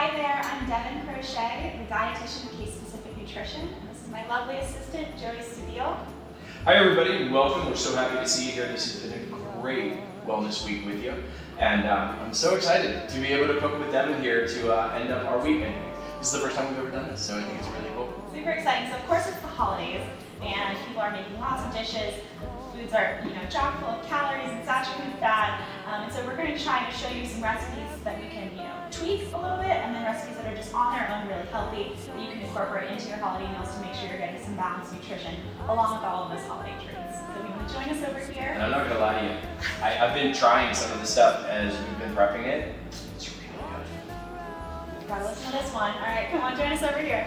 Hi there, I'm Devin Crochet, the dietitian of Case Specific Nutrition. And this is my lovely assistant, Joey Stabile. Hi everybody, welcome. We're so happy to see you here. This has been a great wellness week with you. And I'm so excited to be able to cook with Devin here to end up our week. And this is the first time we've ever done this, so I think it's really cool. Super exciting. So of course it's the holidays, and people are making lots of dishes. Foods are, chock full of calories and saturated fat. And so we're going to try to show you some recipes that we can, tweak a little bit, and then recipes that are just on their own really healthy that you can incorporate into your holiday meals to make sure you're getting some balanced nutrition along with all of those holiday treats. So if you want to join us over here. And I'm not going to lie to you, I've been trying some of the stuff as we've been prepping it. It's really good. You gotta listen to this one. All right, come on, join us over here.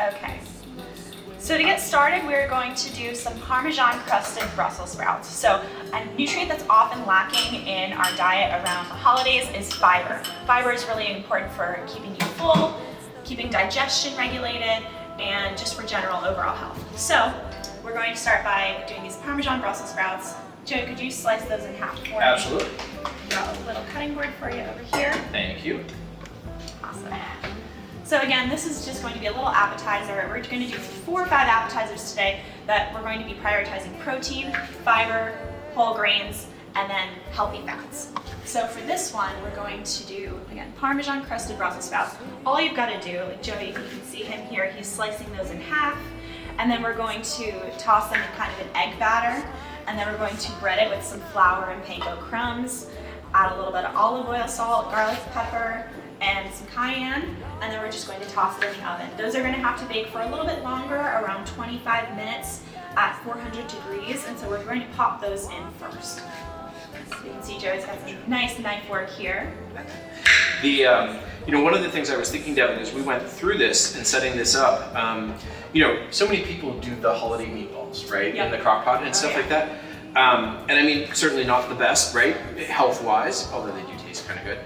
Okay. So to get started, we're going to do some Parmesan crusted Brussels sprouts. So a nutrient that's often lacking in our diet around the holidays is fiber. Fiber is really important for keeping you full, keeping digestion regulated, and just for general overall health. So we're going to start by doing these Parmesan Brussels sprouts. Joe, could you slice those in half for me? Absolutely. Got a little cutting board for you over here. Thank you. Awesome. So again, this is just going to be a little appetizer. We're going to do 4 or 5 appetizers today that we're going to be prioritizing protein, fiber, whole grains, and then healthy fats. So for this one, we're going to do, again, Parmesan crusted Brussels sprouts. All you've got to do, like Joey, you can see him here, he's slicing those in half, and then we're going to toss them in kind of an egg batter, and then we're going to bread it with some flour and panko crumbs, add a little bit of olive oil, salt, garlic, pepper, and some cayenne, and then we're just going to toss it in the oven. Those are going to have to bake for a little bit longer, around 25 minutes at 400 degrees, and so we're going to pop those in first. So you can see Joe's got some nice knife work here. One of the things I was thinking, Devin, is we went through this and setting this up. So many people do the holiday meatballs, right, in the crock pot and stuff like that. And I mean, certainly not the best, right, health-wise, although they do taste kind of good.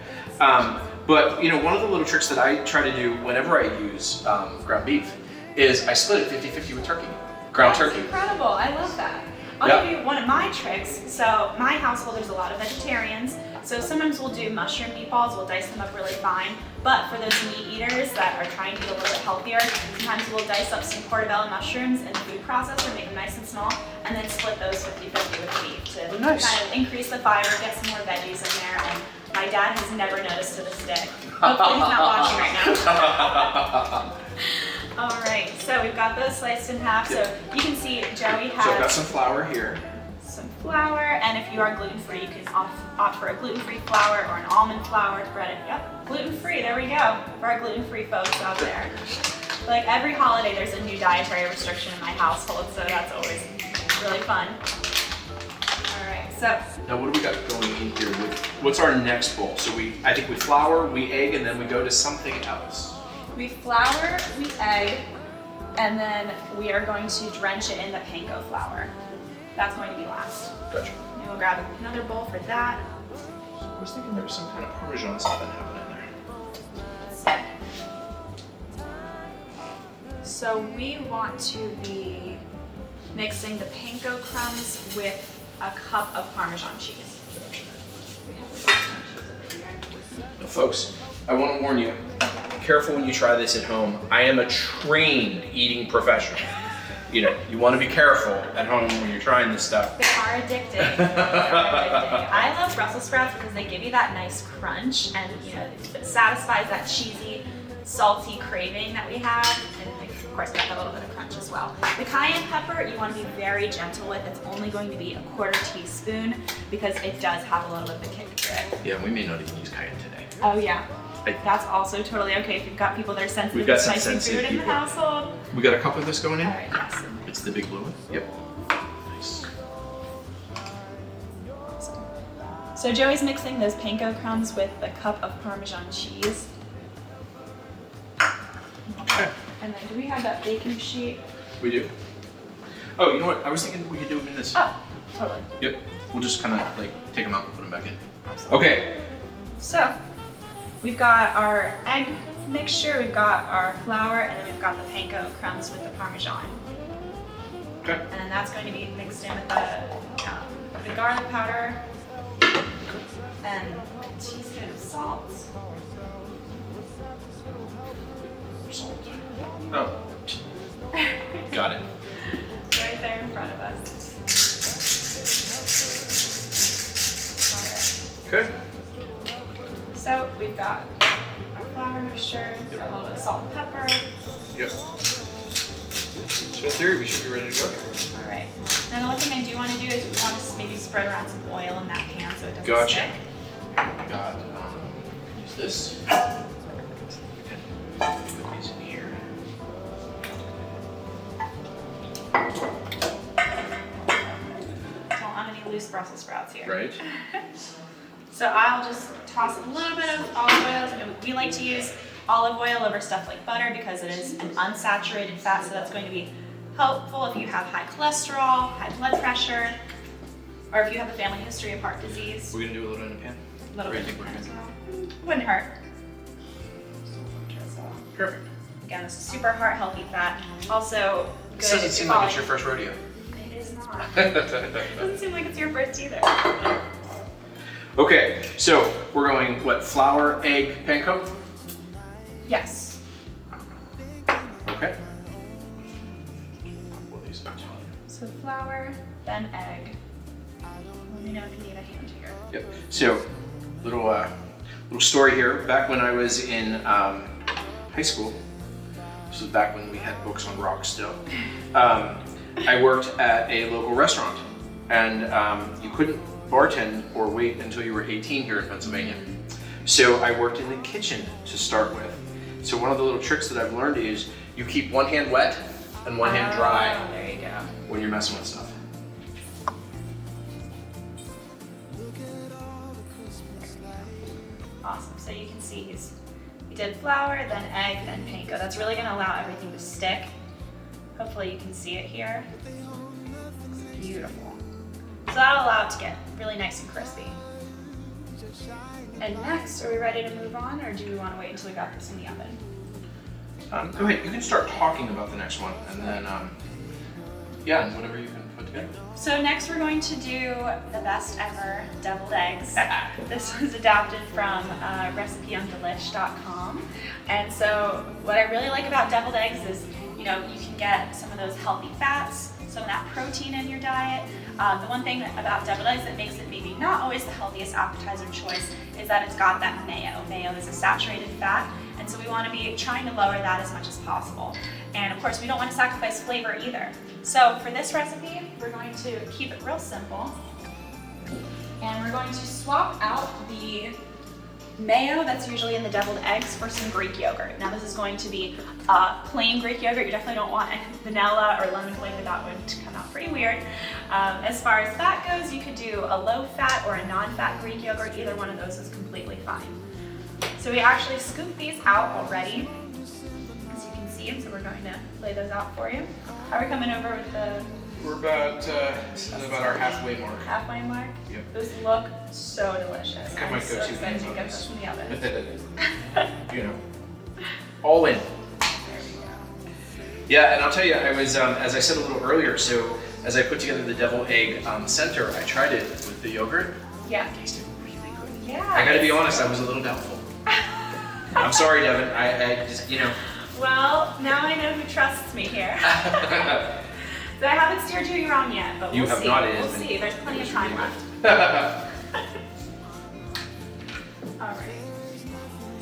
But one of the little tricks that I try to do whenever I use ground beef is I split it 50-50 with turkey, ground turkey. That's incredible, I love that. I'll give you one of my tricks. So my household, there's a lot of vegetarians. So sometimes we'll do mushroom meatballs, we'll dice them up really fine. But for those meat eaters that are trying to be a little bit healthier, sometimes we'll dice up some portobello mushrooms in the food processor, make them nice and small, and then split those 50-50 with beef to kind of increase the fiber, get some more veggies in there. And my dad has never noticed to this day. Hopefully he's not watching right now. All right, so we've got those sliced in half. So you can see Joey has So I've got some flour here. some flour, and if you are gluten-free, you can opt for a gluten-free flour or an almond flour to bread it. Yep, gluten-free, there we go, for our gluten-free folks out there. Like every holiday, there's a new dietary restriction in my household, so that's always really fun. All right, so. Now what do we got going in here with, what's our next bowl? So I think we flour, we egg, and then we go to something else. We flour, we egg, and then we are going to drench it in the panko flour. That's going to be last. Gotcha. And we'll grab another bowl for that. I was thinking there was some kind of Parmesan something happening there. So we want to be mixing the panko crumbs with a cup of Parmesan cheese. Now, folks, I want to warn you, careful when you try this at home. I am a trained eating professional. You want to be careful at home when you're trying this stuff. They are addicting. They are addicting. I love Brussels sprouts because they give you that nice crunch, and it satisfies that cheesy, salty craving that we have, and of course got that little bit of crunch as well. The cayenne pepper you want to be very gentle with. It's only going to be a 1/4 teaspoon because it does have a little bit of a kick to it. Yeah, we may not even use cayenne today. Oh yeah. That's also totally okay if you've got people that are sensitive We've got to some spicy sensitive food in the people. household. We got a cup of this going in? All right, yes. It's the big blue one? Yep. Nice. Awesome. So Joey's mixing those panko crumbs with a cup of Parmesan cheese. Okay. And then do we have that baking sheet? We do. Oh, you know what? I was thinking we could do them in this. Oh, totally. Yep. We'll just kind of take them out and put them back in. Absolutely. Okay. So we've got our egg mixture, we've got our flour, and then we've got the panko crumbs with the Parmesan. Okay. And then that's going to be mixed in with the garlic powder and a teaspoon of salt. Salt. Oh. Got it. Right there in front of us. Okay. So we've got our flour mixture, a little bit of salt and pepper. Yep. So in theory, we should be ready to go. All right. Now the one thing I do want to do is we want to maybe spread around some oil in that pan so it doesn't Gotcha. stick. Got use this. And put these in here. Don't want any loose Brussels sprouts here. Right. So I'll just toss a little bit of olive oil. We like to use olive oil over stuff like butter because it is an unsaturated fat, so that's going to be helpful if you have high cholesterol, high blood pressure, or if you have a family history of heart disease. We're gonna do a little in a pan. A little What bit do you think we're as gonna well. Wouldn't hurt. Perfect. Again, this is super heart healthy fat. Also good. This doesn't if seem you're like it's falling- your first rodeo. It is not. Doesn't seem like it's your first either. Okay, so we're going what? Flour, egg, panko? Yes. Okay. Well, these are time. So flour, then egg. Let me know if you need a hand here. Yep. So, little story here. Back when I was in high school, this was back when we had books on rocks still. I worked at a local restaurant, and you couldn't bartend or wait until you were 18 here in Pennsylvania. So I worked in the kitchen to start with. So one of the little tricks that I've learned is you keep one hand wet and one hand dry Oh, there you go. when you're messing with stuff. Awesome. So you can see we did flour, then egg, then panko. That's really going to allow everything to stick. Hopefully you can see it here. It's beautiful. So that'll allow it to get really nice and crispy. And next, are we ready to move on, or do we want to wait until we got this in the oven? Go ahead, you can start talking about the next one, and then, yeah, and whatever you can put together. So next we're going to do the best ever deviled eggs. This was adapted from a recipe on delish.com. And so what I really like about deviled eggs is, you know, you can get some of those healthy fats, some of that protein in your diet. The one thing about deviled eggs that makes it maybe not always the healthiest appetizer choice is that it's got that mayo. Mayo is a saturated fat, and so we want to be trying to lower that as much as possible. And of course, we don't want to sacrifice flavor either. So for this recipe, we're going to keep it real simple. And we're going to swap out the mayo that's usually in the deviled eggs for some Greek yogurt. Now this is going to be plain Greek yogurt. You definitely don't want any vanilla or lemon flavor. That would come out pretty weird. As far as fat goes, you could do a low fat or a non-fat Greek yogurt. Either one of those is completely fine. So we actually scooped these out already, as you can see, so we're going to lay those out for you. How are we coming over with the We're about our halfway mark. halfway mark? Yep. Those look so delicious. I I'm might so go 2 excited hands to on get this. this in the oven. You know, all in. There we go. Yeah, and I'll tell you, I was, as I said a little earlier, so as I put together the deviled egg center, I tried it with the yogurt. Yeah. It tasted really good. Yeah. I gotta be honest, I was a little doubtful. I'm sorry, Devin. I just, you know. Well, now I know who trusts me here. So I haven't steered you wrong yet, but You we'll have see. not, it has We'll been- see. There's plenty of time left. All right.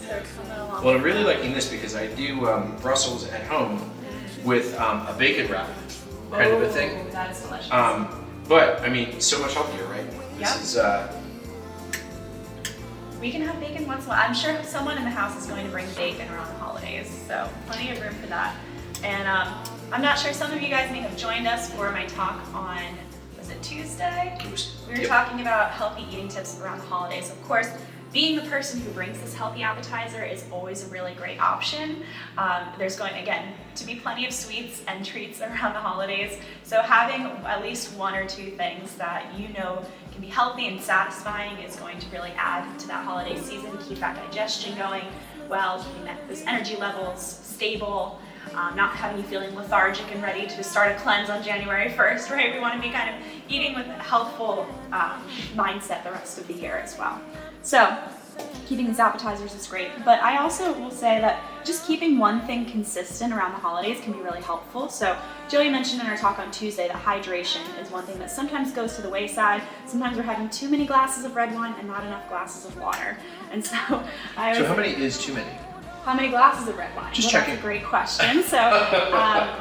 So coming along. Well, I'm really liking this because I do Brussels at home with a bacon wrap kind of a thing. Oh, that is delicious. But I mean, so much healthier, right? Yep. This is We can have bacon once in a while. I'm sure someone in the house is going to bring bacon around the holidays, so plenty of room for that. And I'm not sure, some of you guys may have joined us for my talk on, was it Tuesday? We were Yep. talking about healthy eating tips around the holidays. Of course, being the person who brings this healthy appetizer is always a really great option. There's going, again, to be plenty of sweets and treats around the holidays. So having at least 1 or 2 things that you know can be healthy and satisfying is going to really add to that holiday season, keep that digestion going well, keeping those energy levels stable, not having you feeling lethargic and ready to start a cleanse on January 1st, right? We want to be kind of eating with a healthful mindset the rest of the year as well. So keeping these appetizers is great. But I also will say that just keeping one thing consistent around the holidays can be really helpful. So Joey mentioned in our talk on Tuesday that hydration is one thing that sometimes goes to the wayside. Sometimes we're having too many glasses of red wine and not enough glasses of water. And so So how many is too many? How many glasses of red wine? Just checking. That's a great question. So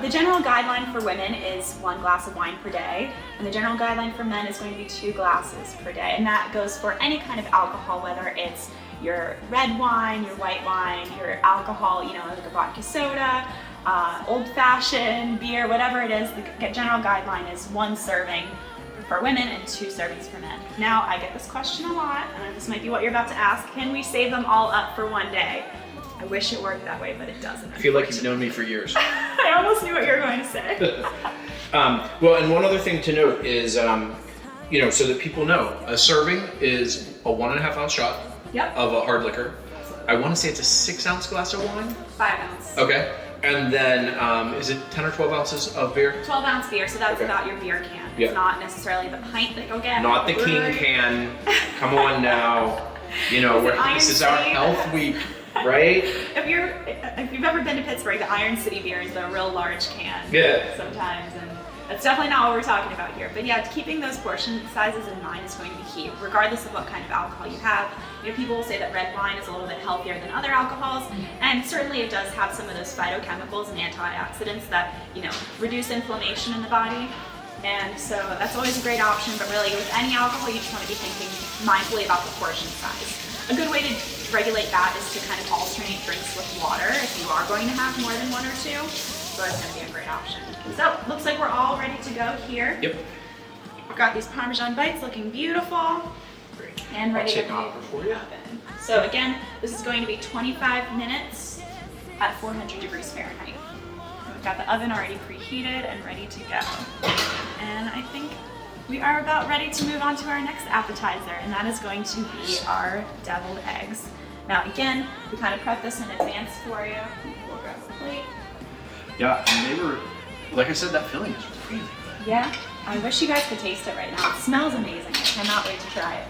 the general guideline for women is 1 glass of wine per day, and the general guideline for men is going to be 2 glasses per day. And that goes for any kind of alcohol, whether it's your red wine, your white wine, your alcohol, like a vodka soda, old fashioned, beer, whatever it is. The general guideline is 1 serving for women and 2 servings for men. Now, I get this question a lot, and this might be what you're about to ask. Can we save them all up for one day? I wish it worked that way, but it doesn't. I feel like you've known me for years. I almost knew what you were going to say. Well, and one other thing to note is, so that people know, a serving is a 1.5 ounce shot of a hard liquor. I want to say it's a 6 ounce glass of wine. 5 ounce. Okay. And then, is it 10 or 12 ounces of beer? 12 ounce beer, so that's about your beer can. It's not necessarily the pint that you'll get. Not the king can. Come on now. This is our health week. Right? If you've ever been to Pittsburgh, the Iron City beer is a real large can. Sometimes, and that's definitely not what we're talking about here. But yeah, keeping those portion sizes in mind is going to be key, regardless of what kind of alcohol you have. People will say that red wine is a little bit healthier than other alcohols, and certainly it does have some of those phytochemicals and antioxidants that reduce inflammation in the body. And so that's always a great option. But really, with any alcohol, you just want to be thinking mindfully about the portion size. A good way to regulate that is to kind of alternate drinks with water if you are going to have more than 1 or 2. So that's going to be a great option. So looks like we're all ready to go here. Yep. We've got these Parmesan bites looking beautiful. Great. And ready to offer for you. happen. So again, this is going to be 25 minutes at 400 degrees Fahrenheit. We've got the oven already preheated and ready to go. And I think we are about ready to move on to our next appetizer, and that is going to be our deviled eggs. Now again, we kind of prepped this in advance for you. We'll grab a plate. Yeah, and they were, like I said, that filling is really good. Yeah, I wish you guys could taste it right now. It smells amazing. I cannot wait to try it.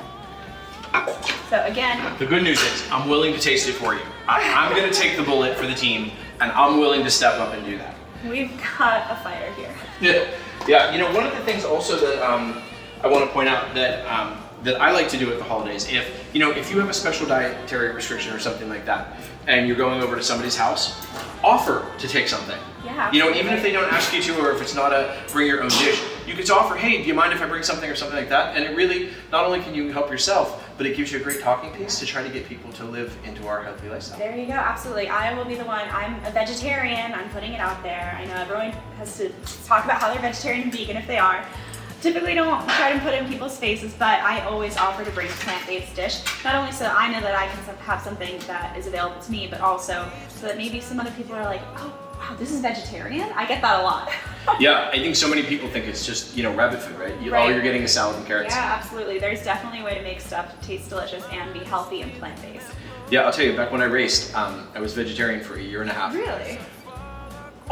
So again, the good news is I'm willing to taste it for you. I'm going to take the bullet for the team, and I'm willing to step up and do that. we've got a fighter here. Yeah. One of the things also that I want to point out that that I like to do at the holidays, if you have a special dietary restriction or something like that, and you're going over to somebody's house, offer to take something. Yeah. Even if they don't ask you to, or if it's not a bring your own dish, you could offer, hey, do you mind if I bring something or something like that? And it really, not only can you help yourself, but it gives you a great talking piece to try to get people to live into our healthy lifestyle. There you go, absolutely. I will be the one. I'm a vegetarian. I'm putting it out there. I know everyone has to talk about how they're vegetarian and vegan if they are. Typically don't try to put it in people's faces, but I always offer to bring a plant-based dish. Not only so I know that I can have something that is available to me, but also so that maybe some other people are like, oh, wow, this is vegetarian? I get that a lot. Yeah, I think so many people think it's just, rabbit food, right? All you're getting is salad and carrots. Yeah, absolutely. There's definitely a way to make stuff taste delicious and be healthy and plant-based. Yeah, I'll tell you, back when I raced, I was vegetarian for a year and a half. Really?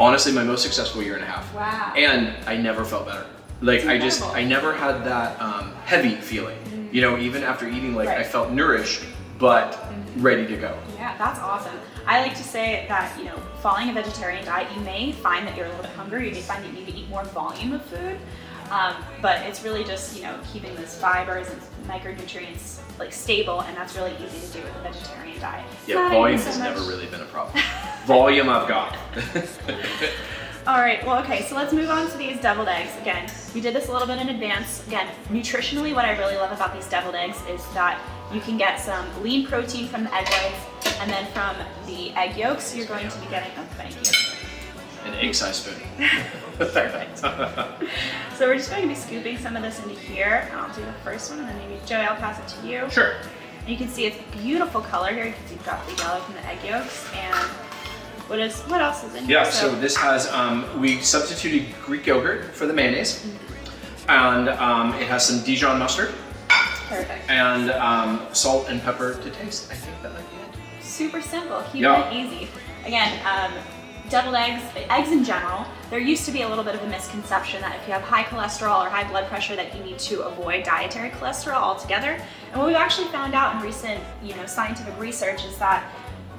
Honestly, my most successful year and a half. Wow. And I never felt better. I never had that heavy feeling. Even after eating, I felt nourished, but ready to go. Yeah, that's awesome. I like to say that, following a vegetarian diet, you may find that you're a little bit hungry, you may find that you need to eat more volume of food, but it's really just, keeping those fibers and micronutrients stable, and that's really easy to do with a vegetarian diet. Yeah, volume has never really been a problem. Volume I've got. All right, well, okay, so let's move on to these deviled eggs. Again, we did this a little bit in advance. Again, nutritionally, what I really love about these deviled eggs is that you can get some lean protein from the egg whites, and then from the egg yolks, you're going to be getting, oh, thank you. An egg-sized spoon. Perfect. So we're just going to be scooping some of this into here. I'll do the first one, and then maybe, Joey, I'll pass it to you. Sure. And you can see it's a beautiful color here because you've got the yellow from the egg yolks, and what else is in here? Yeah, so this has, we substituted Greek yogurt for the mayonnaise, and it has some Dijon mustard. Perfect. And salt and pepper to taste. I think that might be it. Super simple, keep it easy. Again, deviled eggs in general, there used to be a little bit of a misconception that if you have high cholesterol or high blood pressure that you need to avoid dietary cholesterol altogether. And what we've actually found out in recent, scientific research is that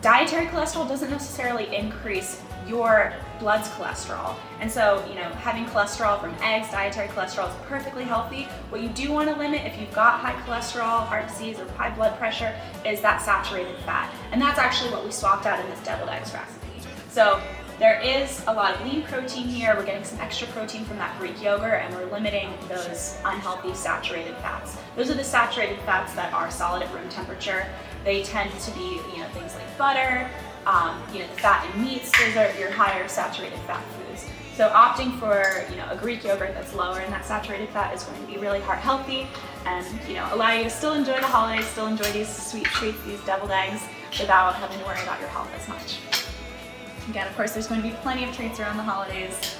dietary cholesterol doesn't necessarily increase your blood's cholesterol. And so, having cholesterol from eggs, dietary cholesterol is perfectly healthy. What you do want to limit if you've got high cholesterol, heart disease, or high blood pressure is that saturated fat. And that's actually what we swapped out in this deviled eggs recipe. So there is a lot of lean protein here. We're getting some extra protein from that Greek yogurt, and we're limiting those unhealthy saturated fats. Those are the saturated fats that are solid at room temperature. They tend to be, things like butter, the fat in meats. Those are your higher saturated fat foods. So opting for, a Greek yogurt that's lower in that saturated fat is going to be really heart healthy and, allow you to still enjoy the holidays, still enjoy these sweet treats, these deviled eggs, without having to worry about your health as much. Again, of course, there's going to be plenty of treats around the holidays.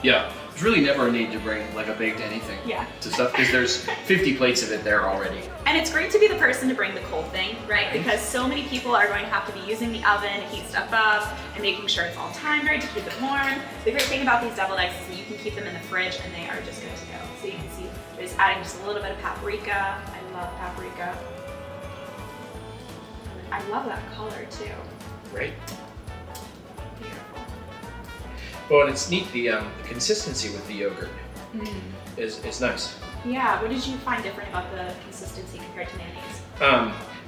Yeah, there's really never a need to bring like a baked anything to stuff because there's 50 plates of it there already. And it's great to be the person to bring the cold thing, right? Because so many people are going to have to be using the oven to heat stuff up and making sure it's all timed right to keep it warm. The great thing about these deviled eggs is that you can keep them in the fridge and they are just good to go. So you can see there's adding just a little bit of paprika. I love paprika. I love that color too. Right. Beautiful. Well, and it's neat, the consistency with the yogurt is nice. Yeah, what did you find different about the consistency compared to mayonnaise?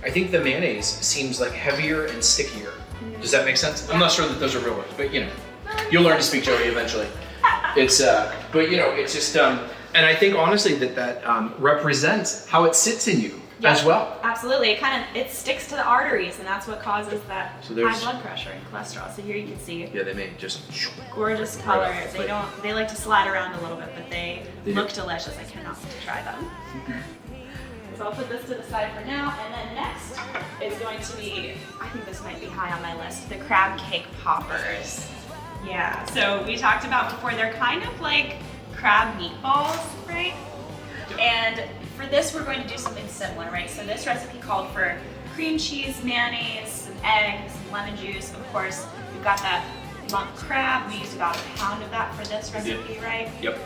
I think the mayonnaise seems like heavier and stickier. Does that make sense? I'm not sure that those are real words, but you'll learn to speak Joey eventually. It's, but it's just, and I think honestly that represents how it sits in you as well. Absolutely, it sticks to the arteries, and that's what causes that high blood pressure and cholesterol. So here you can see. Yeah, they make just gorgeous colors. They like to slide around a little bit, but they look delicious. I cannot wait to try them. So I'll put this to the side for now, and then next is going to be, I think this might be high on my list, the crab cake poppers. Yeah, so we talked about before, they're kind of like crab meatballs, right? And for this, we're going to do something similar, right? So this recipe called for cream cheese, mayonnaise, some eggs, some lemon juice. Of course, we've got that lump crab. We used about a pound of that for this recipe, right? Yep.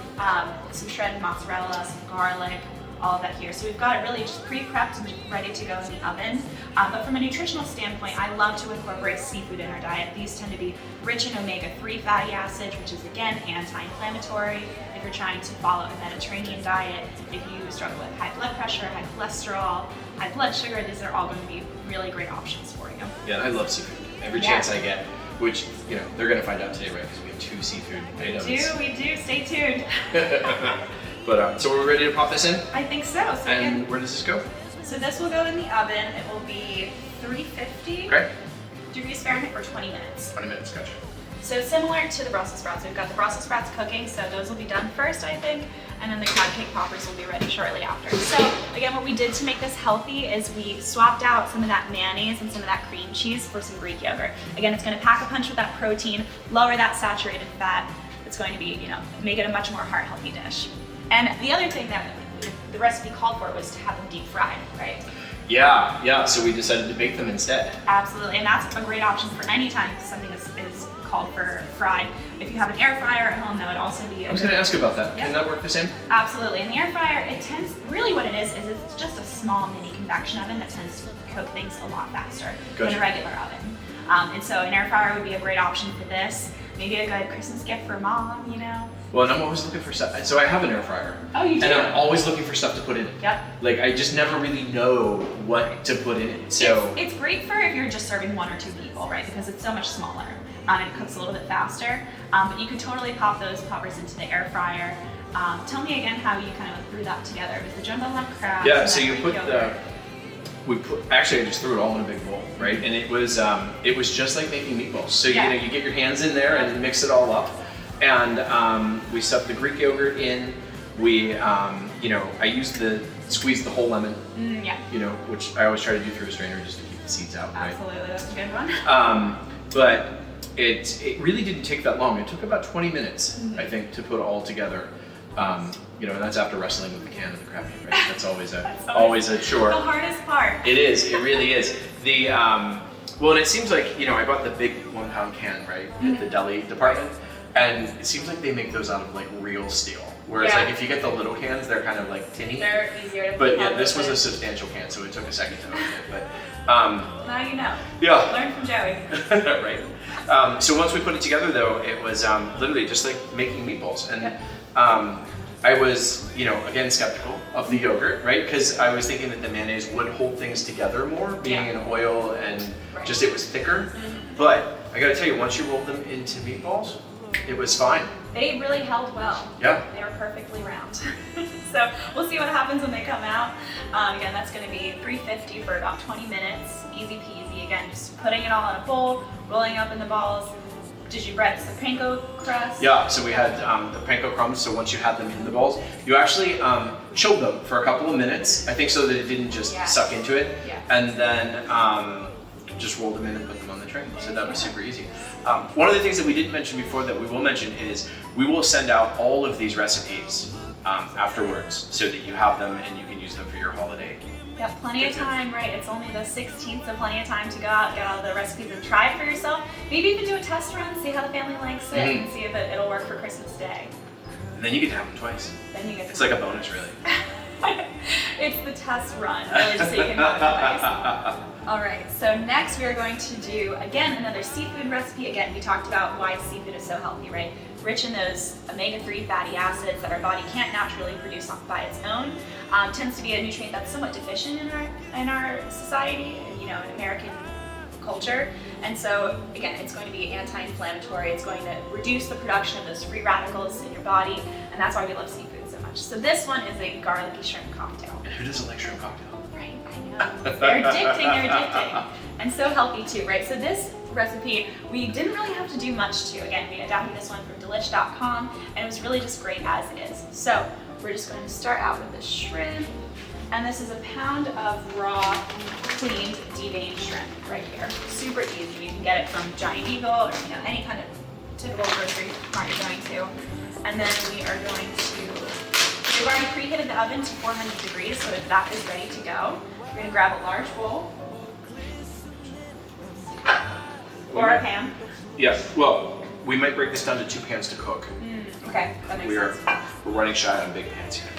Some shredded mozzarella, some garlic, all of that here. So we've got it really just pre-prepped and ready to go in the oven. But from a nutritional standpoint, I love to incorporate seafood in our diet. These tend to be rich in omega-3 fatty acids, which is again anti-inflammatory. If you're trying to follow a Mediterranean diet, if you struggle with high blood pressure, high cholesterol, high blood sugar, these are all going to be really great options for you. Yeah, I love seafood. Every chance I get, which they're going to find out today, right? Because we have 2 seafood items. We do. Stay tuned. But so we're ready to pop this in? I think so. And where does this go? So this will go in the oven. It will be 350 degrees Fahrenheit for 20 minutes. 20 minutes, gotcha. So similar to the Brussels sprouts, we've got the Brussels sprouts cooking, so those will be done first, I think, and then the crab cake poppers will be ready shortly after. So again, what we did to make this healthy is we swapped out some of that mayonnaise and some of that cream cheese for some Greek yogurt. Again, it's going to pack a punch with that protein, lower that saturated fat. It's going to be, make it a much more heart-healthy dish. And the other thing that the recipe called for was to have them deep fried, right? Yeah. So we decided to bake them instead. Absolutely, and that's a great option for any time something is called for fried. If you have an air fryer at home, that would also be. I was going to ask about that. Can that work the same? Absolutely. In the air fryer, really what it is it's just a small mini convection oven that tends to cook things a lot faster than a regular oven. And so an air fryer would be a great option for this. Maybe a good Christmas gift for mom, Well, and I'm always looking for stuff. So I have an air fryer. Oh, you do? And I'm always looking for stuff to put in it. Yep. Like, I just never really know what to put in it. So it's great for if you're just serving 1 or 2 people, right? Because it's so much smaller. It cooks a little bit faster. But you could totally pop those poppers into the air fryer. Tell me again how you kind of threw that together. It was the jumbo lump crab. Yeah, so you put actually I just threw it all in a big bowl, right? And it was just like making meatballs. So you get your hands in there and mix it all up. And we stuffed the Greek yogurt in. We I squeezed the whole lemon. Which I always try to do through a strainer just to keep the seeds out, right? Absolutely, that's a good one. But it really didn't take that long. It took about 20 minutes, I think, to put all together. And that's after wrestling with the can of the crab meat, right? That's always a chore. The hardest part. It is. It really is. Well, and it seems like, I bought the big 1 pound can, right, at the deli department, and it seems like they make those out of like real steel. Whereas like if you get the little cans, they're kind of like tinny. They're easier to But yeah, this was a substantial can, so it took a second to open it. But now you know. Yeah. Learn from Joey. Right. So once we put it together, though, it was literally just like making meatballs, and I was, again skeptical of the yogurt, right? Because I was thinking that the mayonnaise would hold things together more, being in oil and just it was thicker. But I got to tell you, once you rolled them into meatballs, it was fine. They really held well. Yeah. They were perfectly round. So we'll see what happens when they come out. Again, that's going to be 350 for about 20 minutes. Easy peasy. Again, just putting it all in a bowl, rolling up in the balls. Did you bread the panko crust? Yeah, so we had the panko crumbs, so once you had them in the balls, you actually chilled them for a couple of minutes, I think so that it didn't just suck into it, and then just rolled them in and put them on the tray, so that was super easy. One of the things that we didn't mention before that we will mention is we will send out all of these recipes afterwards so that you have them and you can use them for your holiday. Yeah, plenty of time, right? It's only the 16th, so plenty of time to go out, get all the recipes and try it for yourself. Maybe even do a test run, see how the family likes it, and see if it'll work for Christmas Day. And then you get to have them twice. Then you get it's like a bonus, really. It's the test run, really, just so you can have it twice. All right, so next we are going to do, again, another seafood recipe. Again, we talked about why seafood is so healthy, right? Rich in those omega-3 fatty acids that our body can't naturally produce by its own. Tends to be a nutrient that's somewhat deficient in our society, in American culture. And so, again, it's going to be anti-inflammatory. It's going to reduce the production of those free radicals in your body, and that's why we love seafood so much. So this one is a garlicky shrimp cocktail. And who doesn't like shrimp cocktail? Right, I know. They're addicting, and so healthy too, right? So this recipe, we didn't really have to do much to. Again, we adapted this one from DEVILISHLY, and it was really just great as it is. So we're just going to start out with the shrimp, and this is a pound of raw, cleaned, deveined shrimp right here. Super easy. You can get it from Giant Eagle or any kind of typical grocery mart you're going to. And then we are going to, we've already preheated the oven to 400 degrees, so that is ready to go. We're going to grab a large bowl or a pan. Yeah, well, we might break this down to 2 pans to cook. Okay, that makes sense. We're running shy on big pans here.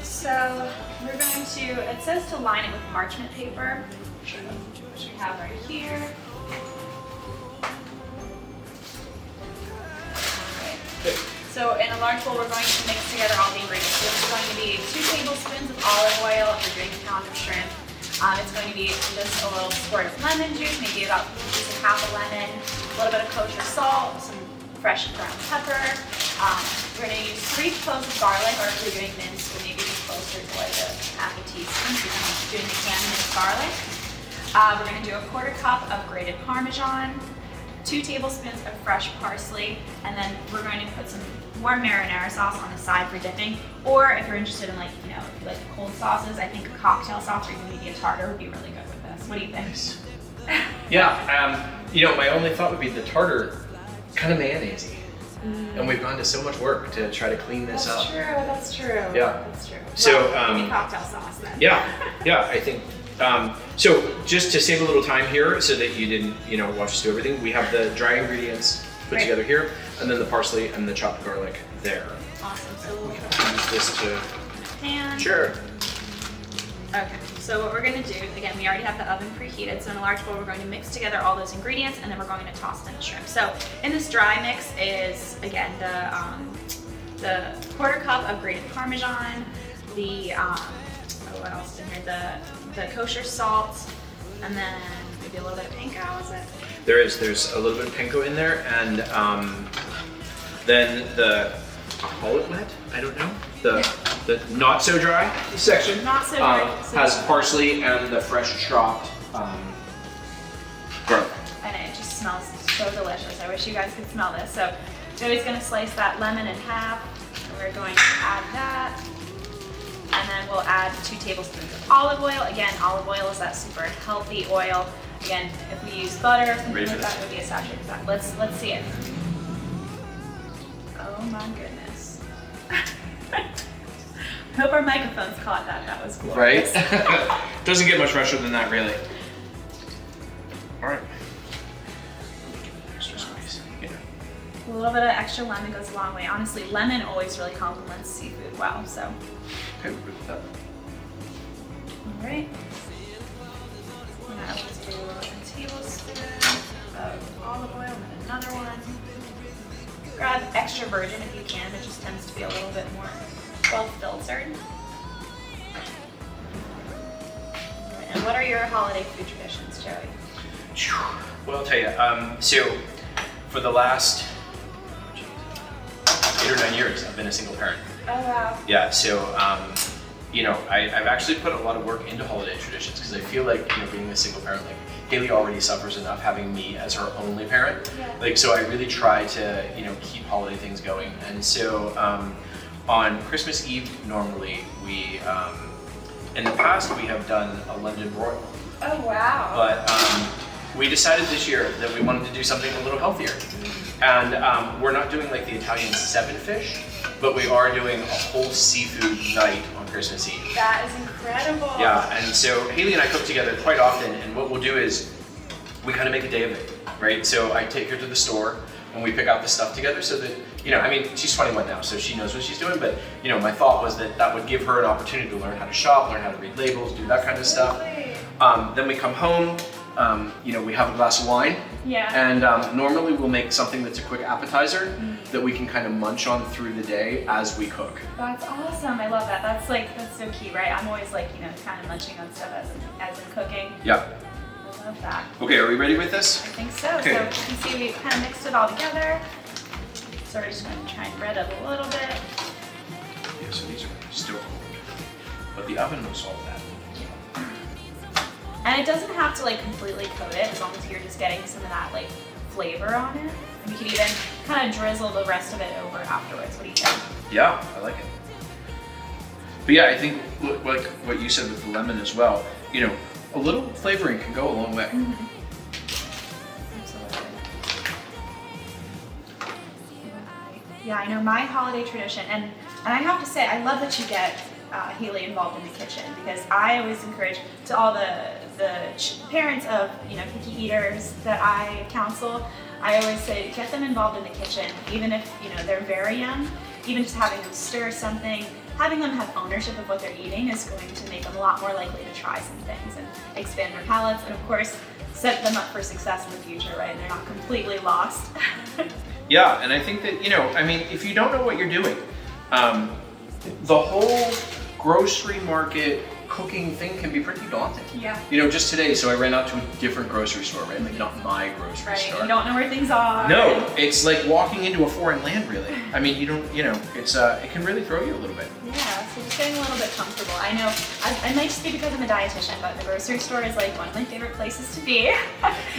So we're going to, it says to line it with parchment paper, which we have right here. Okay. So in a large bowl, we're going to mix together all the ingredients. So this is going to be 2 tablespoons of olive oil if you're doing a pound of shrimp. It's going to be just a little squirt of lemon juice, maybe about just half a lemon, a little bit of kosher salt, some fresh ground pepper. We're going to use 3 cloves of garlic, or if you're doing minced, we'll maybe be closer to like half a teaspoon if you're doing the canned minced garlic. We're going to do a 1/4 cup of grated Parmesan, 2 tablespoons of fresh parsley, and then we're going to put some more marinara sauce on the side for dipping. Or if you're interested in if you like cold sauces, I think a cocktail sauce or even maybe a tartar would be really good with this. What do you think? Nice. Yeah, my only thought would be the tartar, kind of mayonnaise-y. And we've gone to so much work to try to clean this up. That's true. Yeah. That's true. So, maybe cocktail sauce then. Yeah, I think. So just to save a little time here so that you didn't, watch us do everything, we have the dry ingredients put together here, and then the parsley and the chopped garlic there. Awesome. So We can use this to... pan. Sure. Okay, so what we're going to do, again, we already have the oven preheated, so in a large bowl we're going to mix together all those ingredients, and then we're going to toss in the shrimp. So in this dry mix is, again, the 1/4 cup of grated Parmesan, the, what else is in here, the kosher salt, and then maybe a little bit of panko, is it? There's a little bit of panko in there, and then I'll call it wet, I don't know, the not so dry section Not so dry. has parsley and the fresh chopped garlic. And it just smells so delicious. I wish you guys could smell this. So Joey's going to slice that lemon in half. And we're going to add that. And then we'll add 2 tablespoons of olive oil. Again, olive oil is that super healthy oil. Again, if we use butter or something like that, it would be a saturated fat. Let's see it. Oh my goodness. I hope our microphones caught that. That was glorious. Right? Doesn't get much fresher than that, really. All right. Extra squeeze. Yeah. A little bit of extra lemon goes a long way. Honestly, lemon always really complements seafood well, so. Okay, we're good with that. All right. Now let's do a tablespoon of olive oil and another one. Grab extra virgin if you can. It just tends to be a little bit more well filtered. And what are your holiday food traditions, Joey? Well, I'll tell you. So for the last 8 or 9 years, I've been a single parent. Oh wow. Yeah. So you know, I've actually put a lot of work into holiday traditions because I feel like, you know, being a single parent, like Haley already suffers enough having me as her only parent. Yeah. Like, so I really try to, you know, keep holiday things going. And so on Christmas Eve, normally we, in the past, we have done a London broil. Oh wow. But we decided this year that we wanted to do something a little healthier. And we're not doing like the Italian 7 fish, but we are doing a whole seafood night on Christmas Eve. That is incredible. Yeah, and so Haley and I cook together quite often, and what we'll do is we kind of make a day of it, right? So I take her to the store and we pick out the stuff together so that, you know, I mean, she's 21 now, so she knows what she's doing, but, you know, my thought was that that would give her an opportunity to learn how to shop, learn how to read labels, do that kind of stuff. Then we come home, you know, we have a glass of wine. Yeah. And normally we'll make something that's a quick appetizer that we can kind of munch on through the day as we cook. That's awesome. I love that. That's so key, right? I'm always like, you know, kind of munching on stuff as I'm cooking. Yeah. I love that. Okay, are we ready with this? I think so. Okay. So you can see we kind of mixed it all together. So we're just going to try and bread it a little bit. Yeah, so these are still cold, but the oven will solve that. And it doesn't have to like completely coat it as long as you're just getting some of that like flavor on it. And you can even kind of drizzle the rest of it over afterwards. What do you think? Yeah, I like it. But yeah, I think like what you said with the lemon as well, you know, a little flavoring can go a long way. Mm-hmm. Absolutely. Yeah, I know my holiday tradition, and I have to say, I love that you get Haley involved in the kitchen, because I always encourage to all the parents of, you know, picky eaters that I counsel, I always say get them involved in the kitchen, even if, you know, they're very young. Even just having them stir something, having them have ownership of what they're eating is going to make them a lot more likely to try some things and expand their palates, and of course set them up for success in the future, right? And they're not completely lost. Yeah, and I think that, you know, I mean, if you don't know what you're doing, the whole grocery market cooking thing can be pretty daunting. Yeah. You know, just today, so I ran out to a different grocery store, right? Like not my grocery Right. store. You don't know where things are. No, it's like walking into a foreign land, really. I mean, you don't, you know, it's it can really throw you a little bit. Yeah, so just getting a little bit comfortable. I know, I might just be because I'm a dietitian, but the grocery store is like one of my favorite places to be.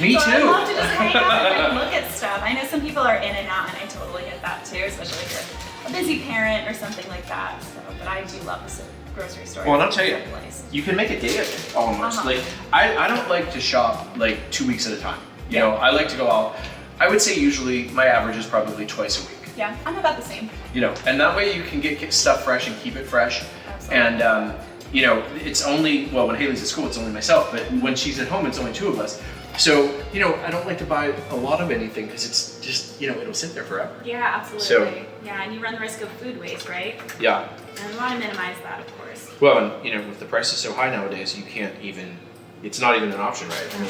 Me so too. I love to just hang out and look at stuff. I know some people are in and out, and I totally get that too, especially if you're a busy parent or something like that. So, but I do love the grocery store. Well, and I'll tell you, place. you can make a day of it almost. Uh-huh. Like, I don't like to shop like 2 weeks at a time. You know, I like to go out. I would say usually my average is probably twice a week. Yeah, I'm about the same. You know, and that way you can get stuff fresh and keep it fresh. Absolutely. And you know, it's only, well, when Haley's at school, it's only myself, but when she's at home, it's only 2 of us. So, you know, I don't like to buy a lot of anything because it's just, you know, it'll sit there forever. Yeah, absolutely. So, yeah, and you run the risk of food waste, right? Yeah. And we want to minimize that, of course. Well, and you know, with the prices so high nowadays, you can't even, it's not even an option, right? I mean,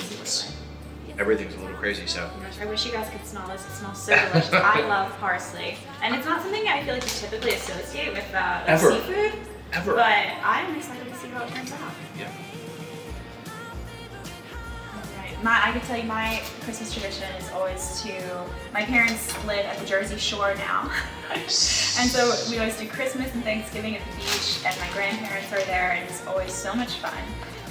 everything's a little crazy, so. Oh my gosh, I wish you guys could smell this. It smells so delicious. I love parsley. And it's not something I feel like you typically associate with Ever. seafood. Ever. But I'm excited to see how it turns out. Yeah. I could tell you my Christmas tradition is always my parents live at the Jersey Shore now. And so we always do Christmas and Thanksgiving at the beach, and my grandparents are there, and it's always so much fun.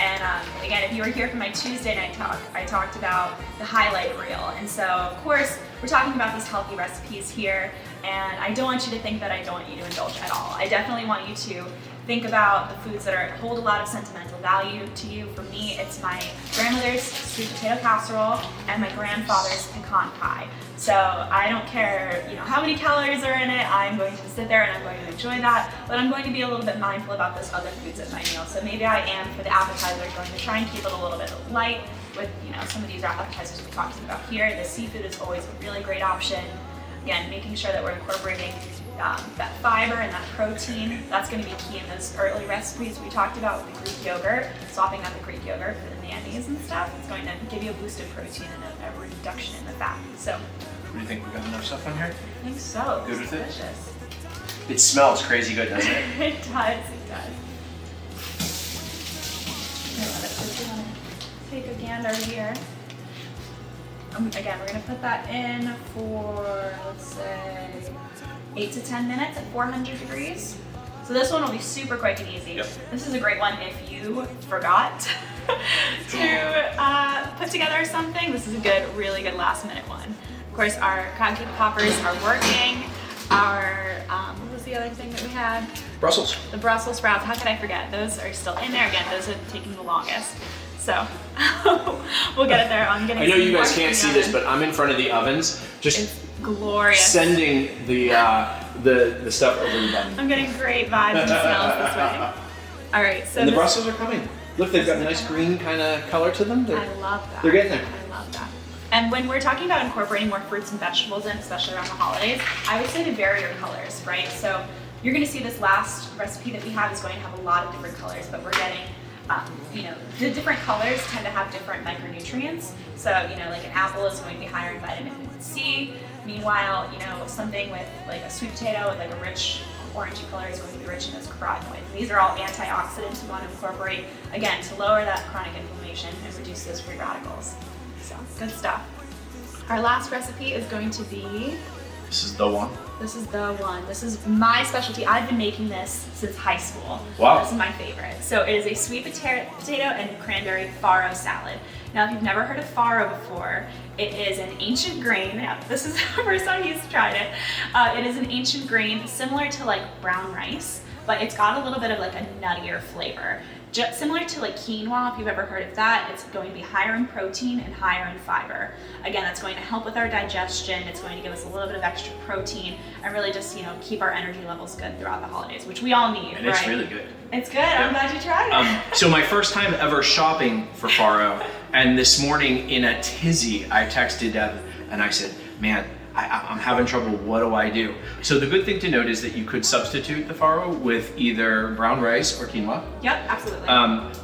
And again, if you were here for my Tuesday night talk, I talked about the highlight reel. And so, of course, we're talking about these healthy recipes here, and I don't want you to think that I don't want you to indulge at all. I definitely want you to think about the foods that hold a lot of sentimental value to you. For me, it's my grandmother's sweet potato casserole and my grandfather's pecan pie. So I don't care, you know, how many calories are in it. I'm going to sit there and I'm going to enjoy that, but I'm going to be a little bit mindful about those other foods at my meal. So maybe I am, for the appetizer, going to try and keep it a little bit light, with some of these appetizers we talked about here. The seafood is always a really great option. Again, making sure that we're incorporating that fiber and that protein. That's going to be key in those early recipes we talked about with the Greek yogurt. Swapping out the Greek yogurt for the mayonnaise and stuff. It's going to give you a boost of protein and a reduction in the fat. So, what do you think? We got enough stuff on here? I think so. Good with it? Delicious. It smells crazy good, doesn't it? It does. It does. Take a gander here. Again, we're going to put that in for, let's say, 8 to 10 minutes at 400 degrees. So this one will be super quick and easy. Yep. This is a great one if you forgot to put together something. This is a good, really good last minute one. Of course, our cotton cake poppers are working. Our, what was the other thing that we had? Brussels. The Brussels sprouts, how could I forget? Those are still in there. Again, those are taking the longest. So we'll get it there. I'm getting. I know you guys can't see this, but I'm in front of the ovens, just it's glorious. Sending the stuff over the button. I'm getting great vibes and smells this way. All right, so and the Brussels are coming. Look, they've got a nice green kind of color to them. I love that. They're getting there. I love that. And when we're talking about incorporating more fruits and vegetables in, especially around the holidays, I would say to vary your colors, right? So you're going to see this last recipe that we have is going to have a lot of different colors, but we're getting the different colors tend to have different micronutrients. So, like an apple is going to be higher in vitamin C. Meanwhile, something with like a sweet potato with like a rich orangey color is going to be rich in those carotenoids. These are all antioxidants we want to incorporate, again, to lower that chronic inflammation and reduce those free radicals. So, good stuff. Our last recipe is going to be... This is the one? This is the one. This is my specialty. I've been making this since high school. Wow. This is my favorite. So it is a sweet potato and cranberry farro salad. Now, if you've never heard of farro before, it is an ancient grain. Yeah, this is the first time he's tried it. It is an ancient grain similar to like brown rice, but it's got a little bit of like a nuttier flavor. Just similar to like quinoa, if you've ever heard of that, it's going to be higher in protein and higher in fiber. Again, that's going to help with our digestion. It's going to give us a little bit of extra protein and really just, keep our energy levels good throughout the holidays, which we all need, and right? It's really good. It's good. I'm glad you tried it. So my first time ever shopping for farro, and this morning in a tizzy, I texted Deb and I said, man, I'm having trouble, what do I do? So the good thing to note is that you could substitute the farro with either brown rice or quinoa. Yep, absolutely.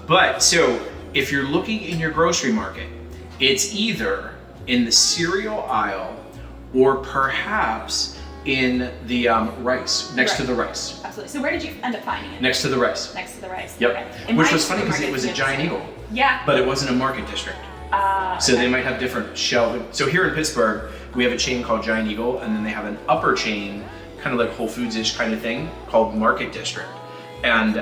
But so if you're looking in your grocery market, it's either in the cereal aisle or perhaps in the rice, next to the rice. Absolutely. So where did you end up finding it? Next to the rice. Next to the rice. Yep. Okay. Which was funny because it was a Giant Eagle. Yeah. But it wasn't a market district. So they might have different shelving. So here in Pittsburgh, we have a chain called Giant Eagle, and then they have an upper chain, kind of like Whole Foods-ish kind of thing, called Market District. And,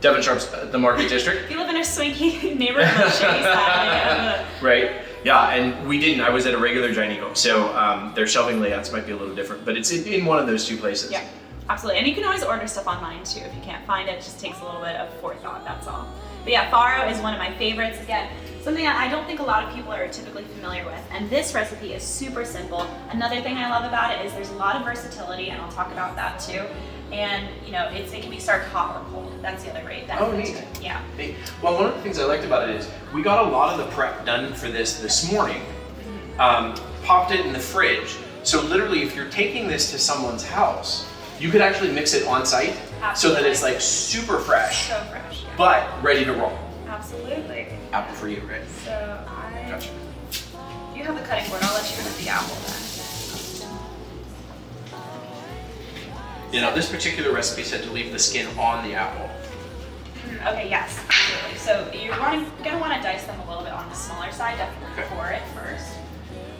Devon Sharp's the Market District. If you live in a swanky neighborhood on the shady side. Right. Yeah, and we didn't. I was at a regular Giant Eagle, so their shelving layouts might be a little different, but it's in one of those two places. Yeah, absolutely. And you can always order stuff online too. If you can't find it, it just takes a little bit of forethought, that's all. But yeah, farro is one of my favorites. Again, something that I don't think a lot of people are typically familiar with. And this recipe is super simple. Another thing I love about it is there's a lot of versatility, and I'll talk about that too. And it can be served hot or cold. That's the other great benefit. Oh, neat. To it. Yeah. Neat. Well, one of the things I liked about it is we got a lot of the prep done for this morning, popped it in the fridge. So literally, if you're taking this to someone's house, you could actually mix it on site. Absolutely. So that it's like super fresh, So fresh. Yeah. but ready to roll. Absolutely. Apple for you, right? So Gotcha. you have the cutting board. I'll let you cut the apple then. This particular recipe said to leave the skin on the apple. Okay, yes, absolutely. So you're going to want to dice them a little bit on the smaller side, definitely core it first.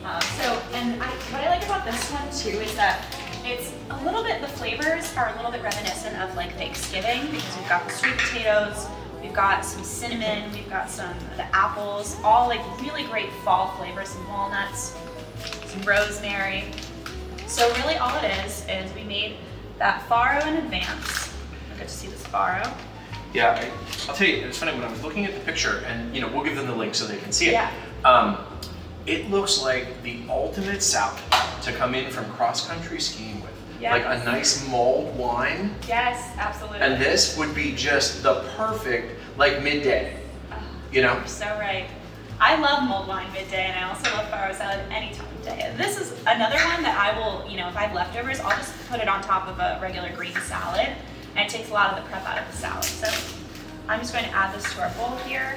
What I like about this one too is that it's a little bit, the flavors are a little bit reminiscent of like Thanksgiving, because we've got the sweet potatoes, we've got some cinnamon, we've got some of the apples, all like really great fall flavors, some walnuts, some rosemary. So really all it is we made that farro in advance. You'll get to see this farro. Yeah, I'll tell you, it's funny, when I was looking at the picture, and we'll give them the link so they can see it. Yeah. It looks like the ultimate salad to come in from cross-country skiing with. Yes. Like a nice mulled wine. Yes, absolutely. And this would be just the perfect, like midday. you know? You're so right. I love mulled wine midday, and I also love farro salad any time of day. This is another one that I will, if I have leftovers, I'll just put it on top of a regular green salad, and it takes a lot of the prep out of the salad. So I'm just going to add this to our bowl here.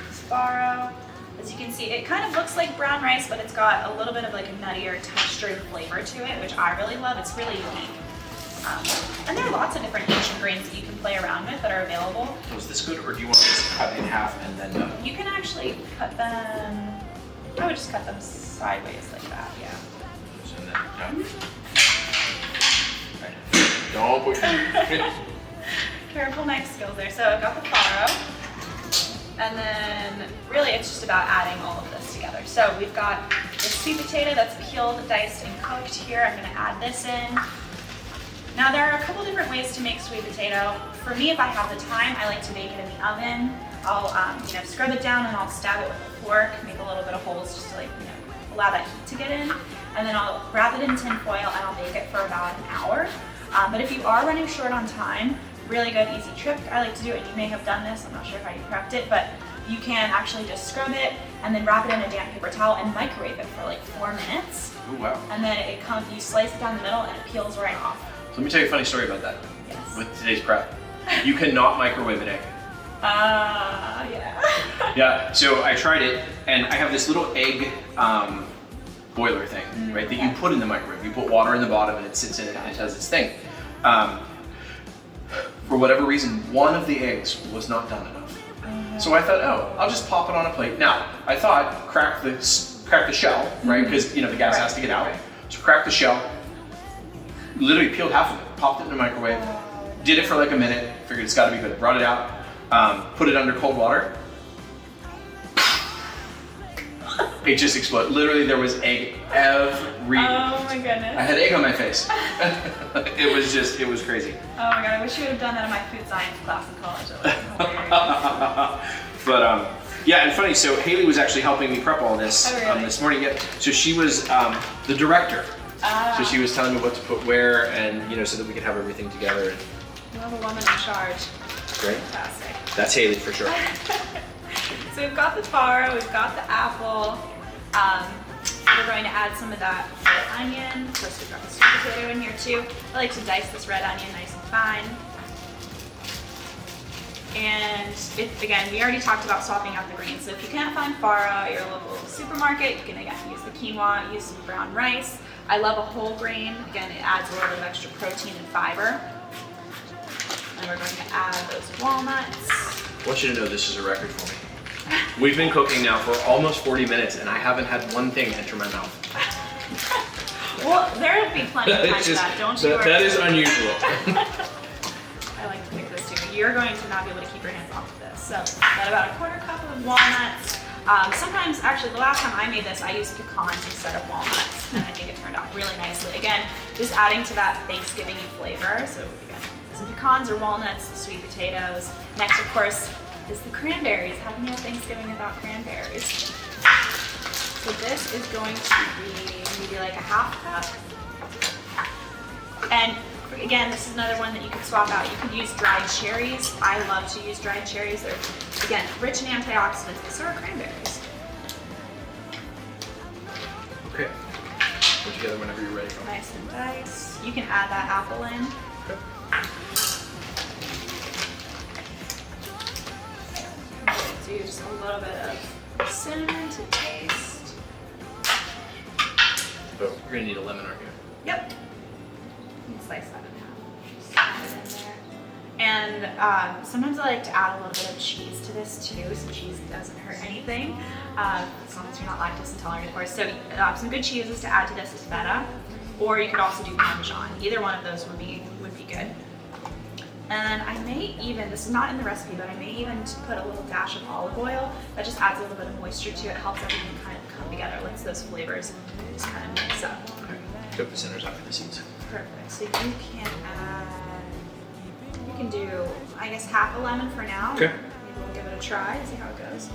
This farro. As you can see, it kind of looks like brown rice, but it's got a little bit of like a nuttier texture and flavor to it, which I really love. It's really unique. And there are lots of different Asian grains that you can play around with that are available. So is this good, or do you want to just cut it in half and then? You can actually cut them. I would just cut them sideways like that. Yeah. So then, right. Don't push me. Careful knife skills there. So I've got the farro. And then really it's just about adding all of this together. So we've got the sweet potato that's peeled, diced, and cooked here. I'm gonna add this in. Now there are a couple different ways to make sweet potato. For me, if I have the time, I like to bake it in the oven. I'll scrub it down and I'll stab it with a fork, make a little bit of holes just to allow that heat to get in. And then I'll wrap it in tin foil and I'll bake it for about an hour. But if you are running short on time, really good, easy trick I like to do, and you may have done this, I'm not sure how you prepped it, but you can actually just scrub it and then wrap it in a damp paper towel and microwave it for like 4 minutes. Oh wow. And then you slice it down the middle and it peels right off. So let me tell you a funny story about that. Yes. With today's prep. You cannot microwave an egg. Yeah. Yeah, so I tried it, and I have this little egg boiler thing, right, that you put in the microwave. You put water in the bottom and it sits in it and it does its thing. For whatever reason, one of the eggs was not done enough. So I thought, oh, I'll just pop it on a plate. Now, I thought crack the shell, right, because the gas has to get out. So crack the shell, literally peeled half of it, popped it in the microwave, did it for like a minute, figured it's gotta be good, brought it out, put it under cold water. It just exploded. Literally, there was egg every. Oh my goodness. I had egg on my face. It was crazy. Oh my god, I wish you would have done that in my food science class in college. That would have been hilarious. But yeah, and funny. So Haley was actually helping me prep all this really? this morning. Yeah. So she was the director. So she was telling me what to put where, and so that we could have everything together. You have a woman in charge. Great. Fantastic. That's Haley for sure. So we've got the farro, we've got the apple. We're going to add some of that red onion. Of course, we've got the sweet potato in here too. I like to dice this red onion nice and fine. And again, we already talked about swapping out the greens. So if you can't find farro at your local supermarket, you can again use the quinoa, use some brown rice. I love a whole grain. Again, it adds a little bit of extra protein and fiber. And we're going to add those walnuts. I want you to know this is a record for me. We've been cooking now for almost 40 minutes and I haven't had one thing enter my mouth. Well, there'll be plenty of time for that, don't you worry. That is unusual. I like to pick this too. You're going to not be able to keep your hands off of this. So, got about a 1/4 cup of walnuts. Sometimes, actually, the last time I made this, I used pecans instead of walnuts, and I think it turned out really nicely. Again, just adding to that Thanksgiving-y flavor. So, again, some pecans or walnuts, the sweet potatoes. Next, of course, is the cranberries. How can you have Thanksgiving without cranberries? So this is going to be maybe like a 1/2 cup. And again, this is another one that you could swap out. You could use dried cherries. I love to use dried cherries. They're, again, rich in antioxidants, but so are cranberries. Okay. Put together whenever you're ready. Nice and diced. You can add that apple in. Okay. Do just a little bit of cinnamon to taste. But we're gonna need a lemon, aren't you? Yep. You can slice that in half. Just add it in there. And sometimes I like to add a little bit of cheese to this too, so cheese doesn't hurt anything. As long as you're not lactose intolerant, of course. So some good cheeses to add to this is feta, or you could also do Parmesan. Either one of those would be good. And I may even, this is not in the recipe, but I may even put a little dash of olive oil. That just adds a little bit of moisture to it, helps everything kind of come together, lets those flavors just kind of mix up. Okay. Cook the centers after the seeds. Perfect. So you can do, I guess, 1/2 a lemon for now. Okay. Maybe we'll give it a try and see how it goes.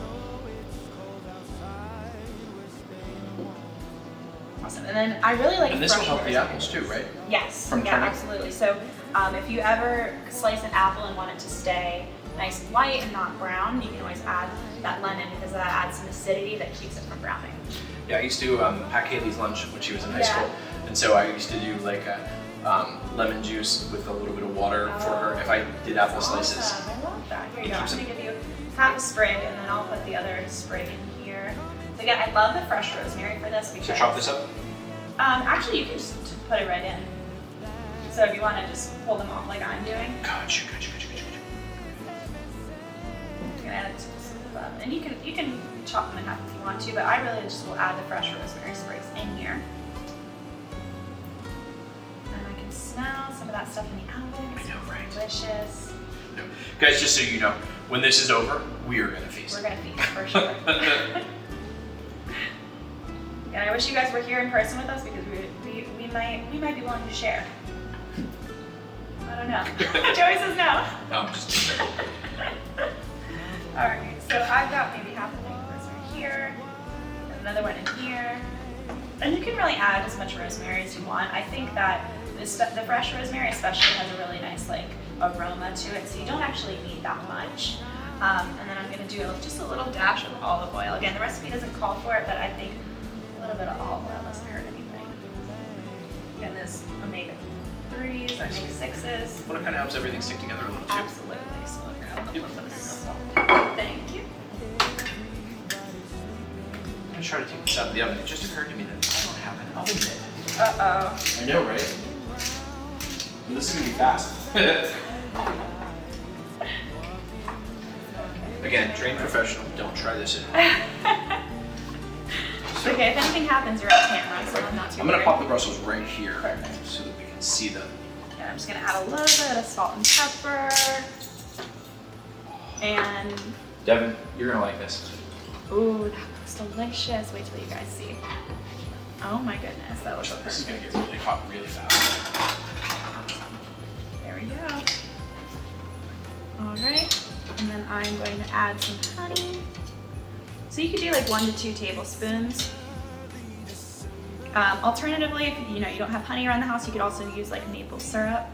Awesome. And then I really like. And this will help the rosemary. apples too, right? Yes. From yeah, turning? absolutely. So if you ever slice an apple and want it to stay nice white and not brown, you can always add that lemon because that adds some acidity that keeps it from browning. Yeah, I used to pack Haley's lunch when she was in high school, and so I used to do like a lemon juice with a little bit of water for her if I did apple slices. Awesome. I love that. Here you go. I'm going to give you half a sprig, and then I'll put the other sprig in here. So again, I love the fresh rosemary for this because... So chop this up? Actually, you can just put it right in. So if you want to just pull them off like I'm doing. Gotcha. You can add it to this above. And you can chop them in half if you want to, but I really just will add the fresh rosemary sprigs in here. And I can smell some of that stuff in the oven. I know, right? Delicious. No. Guys, just so you know, when this is over, we are going to feast. We're going to feast for sure. And I wish you guys were here in person with us because we might be willing to share. I don't know. Joey says no. No, I'm just kidding. Alright, so I've got maybe half a thing of rosemary here, and another one in here. And you can really add as much rosemary as you want. I think that the fresh rosemary especially has a really nice like aroma to it, so you don't actually need that much. And then I'm going to do just a little dash of olive oil. Again, the recipe doesn't call for it, but I think a little bit of olive oil doesn't hurt anything. Again, this omega-3s, omega-6s. Well, it kind of helps everything stick together a little too. Absolutely. So here, I'll put a little bit of salt. Thank you. I'm going to try to take this out of the oven. It just occurred to me that I don't have an oven mitt. Uh-oh. I know, right? Well, this is going to be fast. Again, trained professional, don't try this at home. Okay, if anything happens, you're on camera, so I'm not too I'm going to worried. pop the Brussels right here. Perfect. So that we can see them. And I'm just going to add a little bit of salt and pepper. And, Devin, you're going to like this. ooh, that looks delicious. Wait till you guys see. Oh my goodness, that looks This is going perfect. to get really hot really fast. There we go. All right, and then I'm going to add some honey. So you could do like 1 to 2 tablespoons. Alternatively, if you don't have honey around the house, you could also use like maple syrup.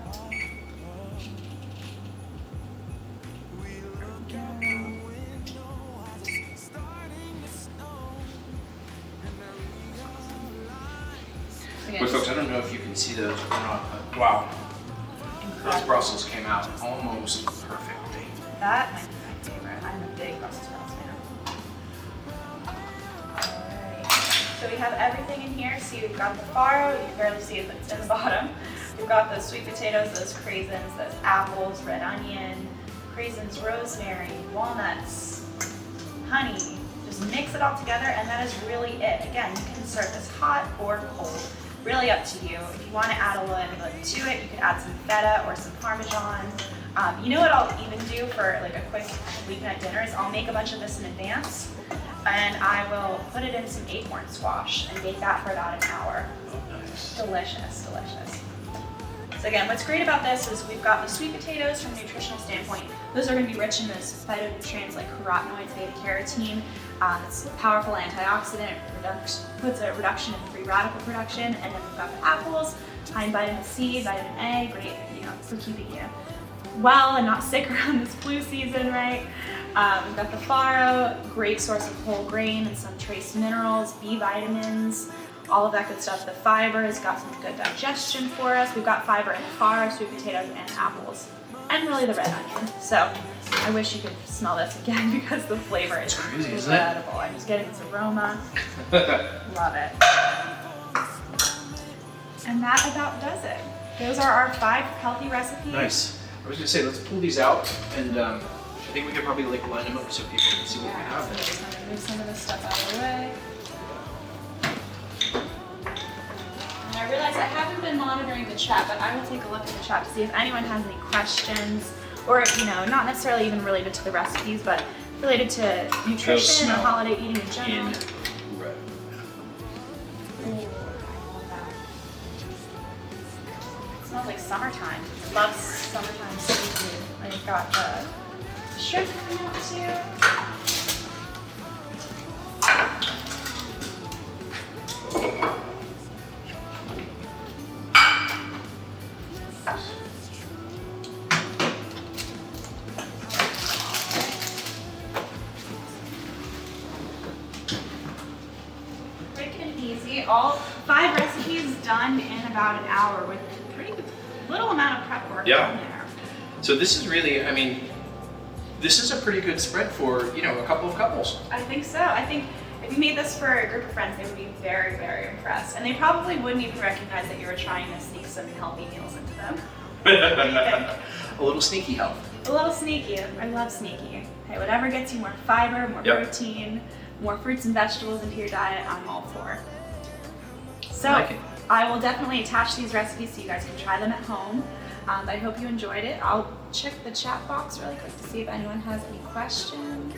But folks, I don't know if you can see those or not, but wow. Those Brussels came out almost perfectly. That might be my favorite. I'm a big Brussels sprouts fan. Alright, so we have everything in here. See, we've got the farro, you can barely see it, but it's in the bottom. We've got those sweet potatoes, those craisins, those apples, red onion, craisins, rosemary, walnuts, honey. Just mix it all together, and that is really it. Again, you can serve this hot or cold. Really up to you. If you want to add a little bit to it, you could add some feta or some Parmesan. You know what I'll even do for like a quick weeknight dinner is I'll make a bunch of this in advance, and I will put it in some acorn squash and bake that for about an hour. Oh, nice. Delicious, delicious. So again, what's great about this is we've got the sweet potatoes from a nutritional standpoint. Those are going to be rich in those phytonutrients like carotenoids, beta-carotene. It's a powerful antioxidant. It puts a reduction in free radical production. And then we've got the apples, high in vitamin C, vitamin A, great for keeping you well and not sick around this flu season, right? We've got the farro, great source of whole grain and some trace minerals, B vitamins, all of that good stuff. The fiber has got some good digestion for us. We've got fiber in the farro, sweet potatoes, and apples, and really the red onion. So I wish you could smell this again because the flavor is crazy, isn't it? incredible. I'm just getting this aroma. Love it. And that about does it. Those are our 5 healthy recipes. Nice. I was going to say, let's pull these out, and I think we could probably like line them up so people can see what we have. So just gonna move some of this stuff out of the way. And I realize I haven't been monitoring the chat, but I will take a look at the chat to see if anyone has any questions, or not necessarily even related to the recipes, but related to nutrition or holiday eating in general. Incredible. Ooh, I love that. It smells like summertime. I love summertime seafood. I've got the shrimp coming out too. peasy. All 5 recipes done in about an hour with pretty little amount of prep work Yeah. in there. So this is really, I mean, this is a pretty good spread for, you know, a couple of couples. I think so. I think if you made this for a group of friends, they would be very, very impressed. And they probably wouldn't even recognize that you were trying to sneak some healthy meals into them. What do you think? A little sneaky health. A little sneaky. I love sneaky. Hey, whatever gets you more fiber, more protein, more fruits and vegetables into your diet, I'm all for. So I like it. I will definitely attach these recipes so you guys can try them at home. I hope you enjoyed it. I'll check the chat box really quick to see if anyone has any questions.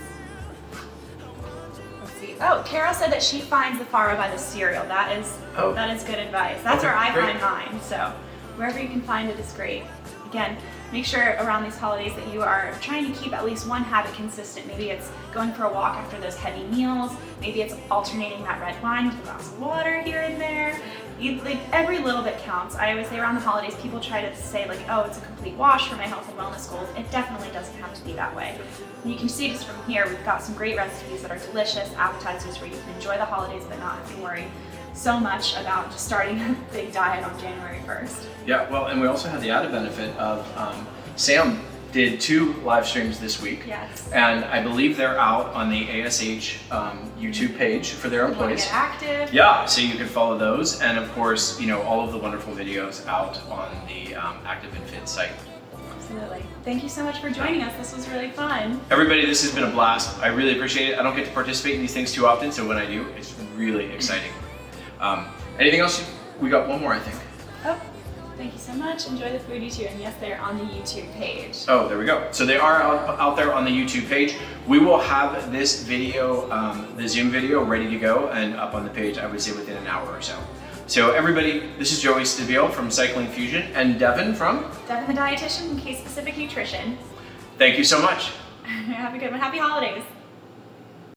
Let's see. Oh, Carol said that she finds the farro by the cereal. That is good advice. That's Okay, where I great. find mine. So wherever you can find it is great. Again, make sure around these holidays that you are trying to keep at least one habit consistent. Maybe it's going for a walk after those heavy meals. Maybe it's alternating that red wine with a glass of water here and there. Like every little bit counts. I always say around the holidays, people try to say like, oh, it's a complete wash for my health and wellness goals. It definitely doesn't have to be that way. And you can see just from here, we've got some great recipes that are delicious, appetizers where you can enjoy the holidays but not have to worry so much about just starting a big diet on January 1st. Yeah, well, and we also had the added benefit of Sam did 2 live streams this week. Yes. And I believe they're out on the ASH YouTube page for their employees. Get active. Yeah, so you can follow those, and of course, you know, all of the wonderful videos out on the Active and Fit site. Absolutely. Thank you so much for joining us. This was really fun. Everybody, this has been a blast. I really appreciate it. I don't get to participate in these things too often, so when I do, it's really exciting. Anything else? We got one more, I think. Oh, thank you so much. Enjoy the food, you too. And yes, they're on the YouTube page. Oh, there we go. So they are out there on the YouTube page. We will have this video, the Zoom video, ready to go and up on the page, I would say within an hour or so. So everybody, this is Joey Stabile from Cycling Fusion and Devin from? Devin the dietitian from Case Specific Nutrition. Thank you so much. Have a good one. Happy holidays.